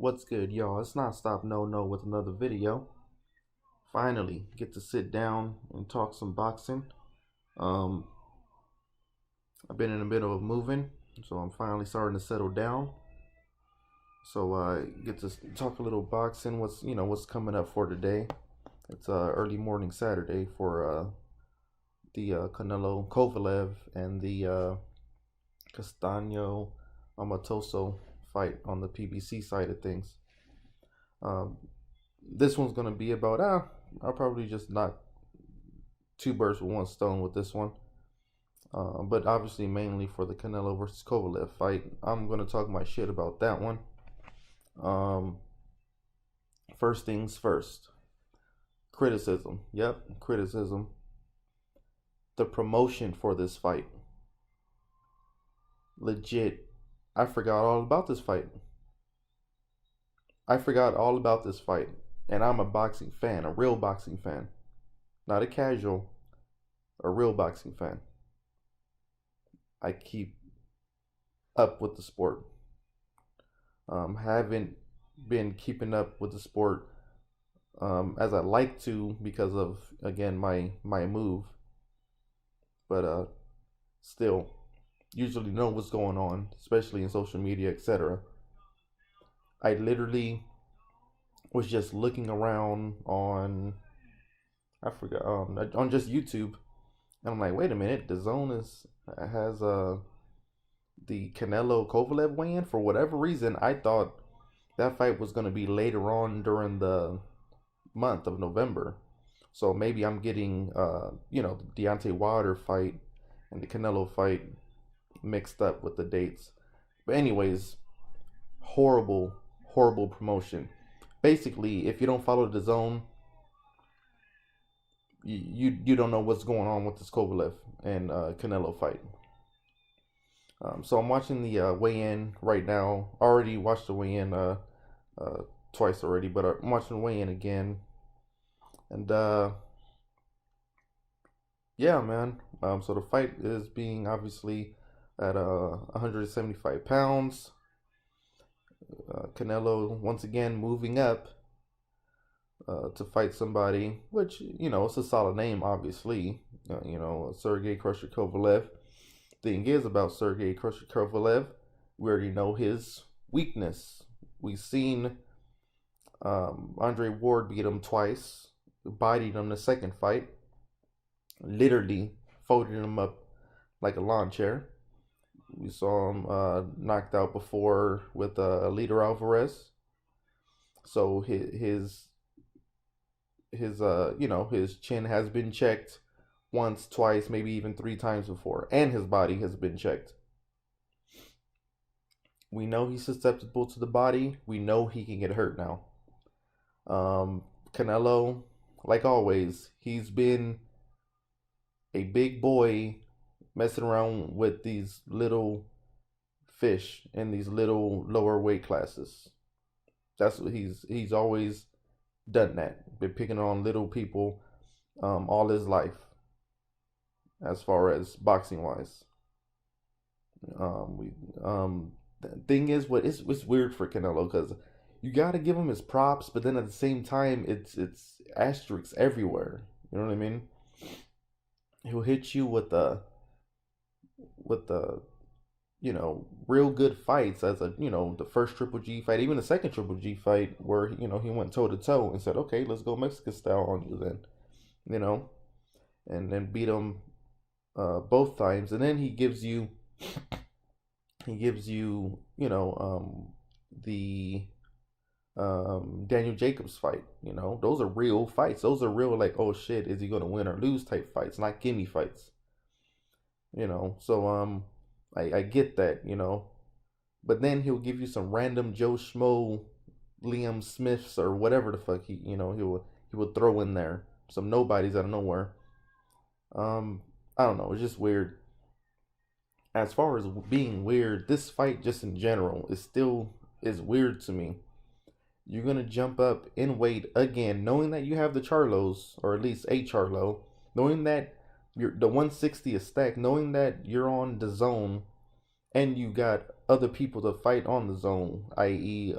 What's good, y'all? It's not Stop No with another video. Finally, get to sit down and talk some boxing. Um, I've been in the middle of moving, so I'm finally starting to settle down. So I get to talk a little boxing. What's coming up for today? It's early morning Saturday for the Canelo Kovalev and the Castano Amatoso fight on the PBC side of things. Um, this one's gonna be about I'll probably just knock two birds with one stone with this one. But obviously mainly for the Canelo versus Kovalev fight. I'm gonna talk my shit about that one. Um, First things first. Criticism. Yep, criticism. The promotion for this fight. Legit. I forgot all about this fight. And I'm a boxing fan, a real boxing fan. Not a casual, a real boxing fan. I keep up with the sport. Haven't been keeping up with the sport as I like to because of, again, my move. But still, usually know what's going on, especially in social media, etc. I literally was just looking around on, I forgot, on just YouTube, and I'm like, wait a minute, the Zone has the Canelo Kovalev weigh-in. For whatever reason, I thought that fight was going to be later on during the month of November. So maybe I'm getting the Deontay Wilder fight and the Canelo fight mixed up with the dates. But anyways, horrible promotion. Basically, if you don't follow the Zone, you don't know what's going on with this Kovalev and Canelo fight. So I'm watching the weigh-in right now. Already watched the weigh-in twice already, but I'm watching the weigh-in again. And yeah, man. So the fight is being obviously at 175 pounds. Canelo once again moving up to fight somebody, which, it's a solid name, obviously. Sergey Crusher Kovalev. Thing is about Sergey Crusher Kovalev, we already know his weakness. We've seen Andre Ward beat him twice, bodied him the second fight, literally folded him up like a lawn chair. We saw him knocked out before with Leader Alvarez. So his chin has been checked once, twice, maybe even three times before, and his body has been checked. We know he's susceptible to the body. We know he can get hurt now. Canelo, like always, he's been a big boy messing around with these little fish in these little lower weight classes. That's what he's always done that. Been picking on little people all his life, as far as boxing wise. The thing is, it's weird for Canelo because you got to give him his props, but then at the same time, it's asterisks everywhere. You know what I mean? He'll hit you with the real good fights, as the first Triple G fight, even the second Triple G fight where he went toe to toe and said, okay, let's go Mexican style on you then, and then beat him both times, and then he gives you the Daniel Jacobs fight. Those are real fights. Those are real, like, oh shit, is he gonna win or lose type fights, not gimme fights. So I get that, but then he'll give you some random Joe Schmo, Liam Smiths or whatever the fuck he would throw in there, some nobodies out of nowhere. I don't know, it's just weird. As far as being weird, this fight just in general is weird to me. You're gonna jump up in weight again, knowing that you have the Charlos, or at least a Charlo, knowing that the 160 is stacked, knowing that you're on the Zone, and you got other people to fight on the Zone, i.e.,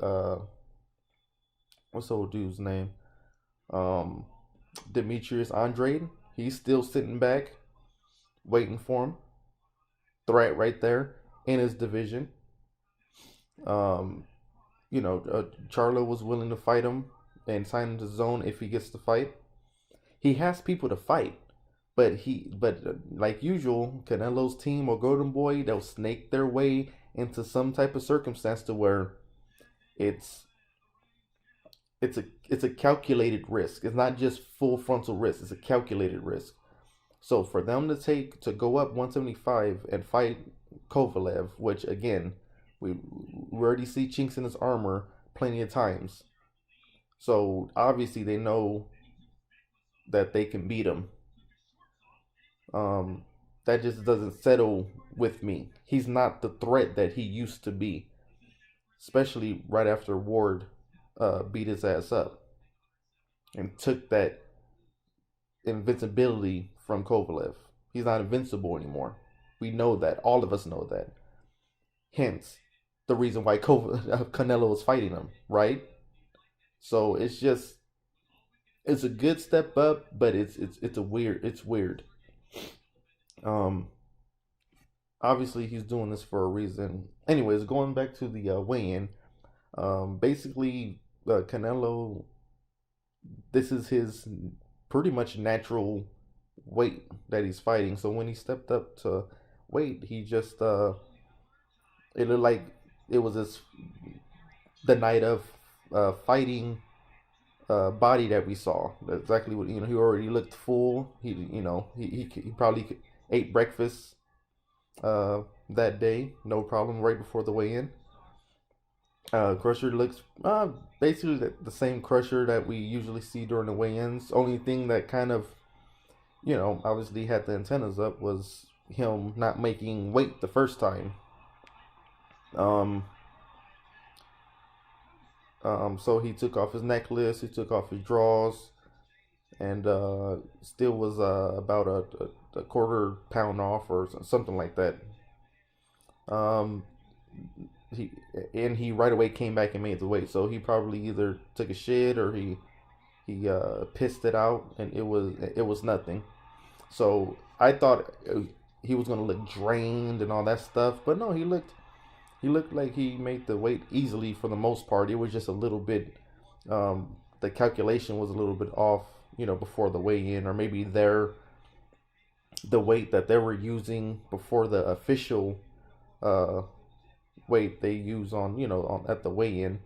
what's the old dude's name? Um, Demetrius Andrade. He's still sitting back, waiting for him. Threat right there in his division. Um, Charlo was willing to fight him and sign him to zone if he gets to fight. He has people to fight, but like usual, Canelo's team or Golden Boy, they'll snake their way into some type of circumstance to where it's it's a calculated risk. It's not just full frontal risk. It's a calculated risk. So for them to go up 175 and fight Kovalev, which again we already see chinks in his armor plenty of times. So obviously they know that they can beat him. Um, that just doesn't settle with me. He's not the threat that he used to be, especially right after Ward beat his ass up and took that invincibility from Kovalev. He's not invincible anymore. We know that. All of us know that. Hence, the reason why Canelo is fighting him, right? So it's a good step up, but it's weird. Um, Obviously he's doing this for a reason. Anyways, going back to the weigh-in, basically Canelo, this is his pretty much natural weight that he's fighting. So when he stepped up to weight, he just it looked like it was the night of fighting body that we saw. That's exactly what he already looked full. He probably ate breakfast that day, no problem, right before the weigh-in. Crusher looks basically the same Crusher that we usually see during the weigh-ins. Only thing that kind of, obviously had the antennas up was him not making weight the first time. Um, so he took off his necklace, he took off his drawers, and still was about a quarter pound off or something like that. Um, he right away came back and made the weight. So he probably either took a shit or he pissed it out, and it was nothing. So I thought he was gonna look drained and all that stuff, but no, he looked like he made the weight easily for the most part. It was just a little bit, the calculation was a little bit off, before the weigh-in, or maybe the weight that they were using before the official uh, weight they use at the weigh-in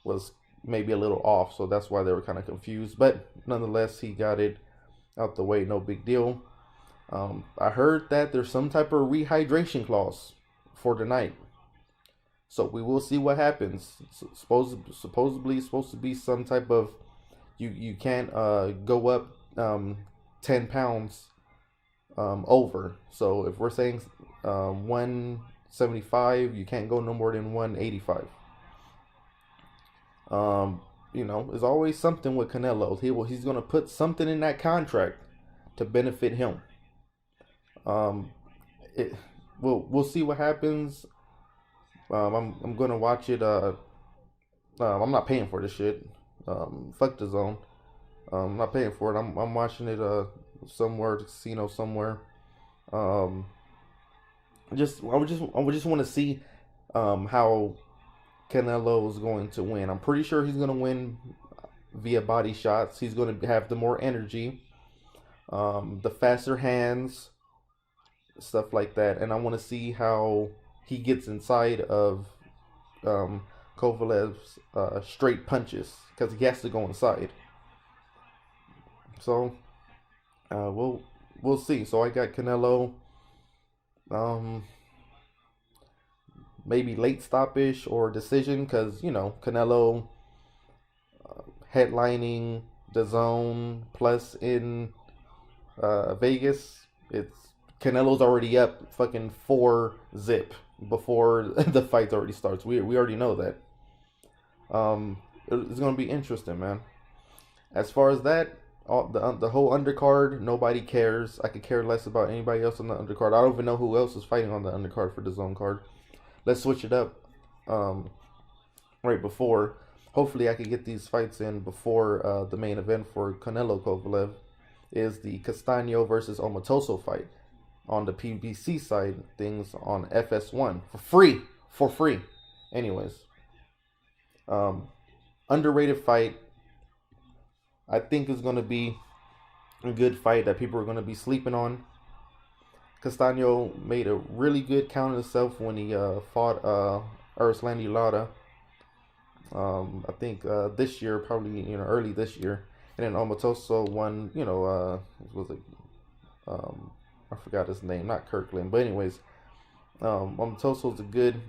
was maybe a little off, so that's why they were kind of confused. But nonetheless, he got it out the way, no big deal. I heard that there's some type of rehydration clause for tonight, so we will see what happens. Supposedly supposed to be some type of you can't go up 10 pounds over. So if we're saying 175, you can't go no more than 185. There's always something with Canelo. He's gonna put something in that contract to benefit him. Um, it we'll see what happens. I'm gonna watch it. I'm not paying for this shit. Fuck the zone. I'm not paying for it. I'm watching it somewhere, casino somewhere. Um, I would just want to see how Canelo is going to win. I'm pretty sure he's going to win via body shots. He's going to have the more energy, the faster hands, stuff like that. And I want to see how he gets inside of Kovalev's straight punches, because he has to go inside. So we'll see. So I got Canelo, um, maybe late stoppage or decision, because Canelo headlining the zone plus in Vegas. It's Canelo's already up fucking 4-0 before the fight already starts. We already know that. It's gonna be interesting, man. As far as that, the whole undercard, nobody cares. I could care less about anybody else on the undercard. I don't even know who else is fighting on the undercard for the zone card. Let's switch it up. Right before, hopefully I can get these fights in before the main event for Canelo Kovalev is the Castaño versus Omatoso fight on the PBC side, things on FS1 for free. For free. Anyways, um, underrated fight. I think is going to be a good fight that people are going to be sleeping on. Castaño made a really good count of himself when he fought Erislandy Lara. I think this year, probably early this year, and then Omatoso won. Was it? I forgot his name, not Kirkland, but anyways, Omatoso's a good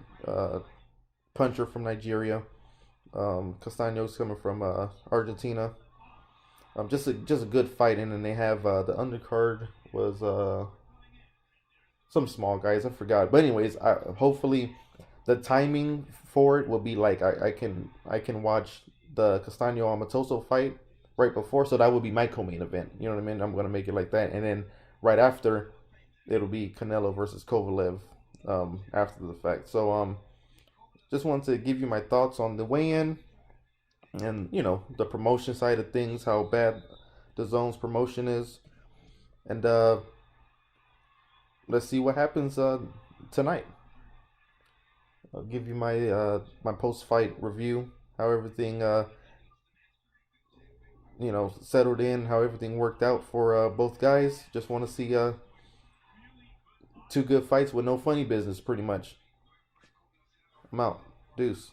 puncher from Nigeria. Castaño's coming from Argentina. Just a good fight, and then they have the undercard was some small guys I forgot, but anyways, hopefully the timing for it will be like I can watch the Castaño Amatoso fight right before, so that would be my co-main event. You know what I mean? I'm gonna make it like that, and then right after it'll be Canelo versus Kovalev after the fact. So just wanted to give you my thoughts on the weigh-in and the promotion side of things, how bad the zone's promotion is, and let's see what happens tonight. I'll give you my post-fight review, how everything settled in, how everything worked out for both guys. Just want to see two good fights with no funny business, pretty much. I'm out. Deuce.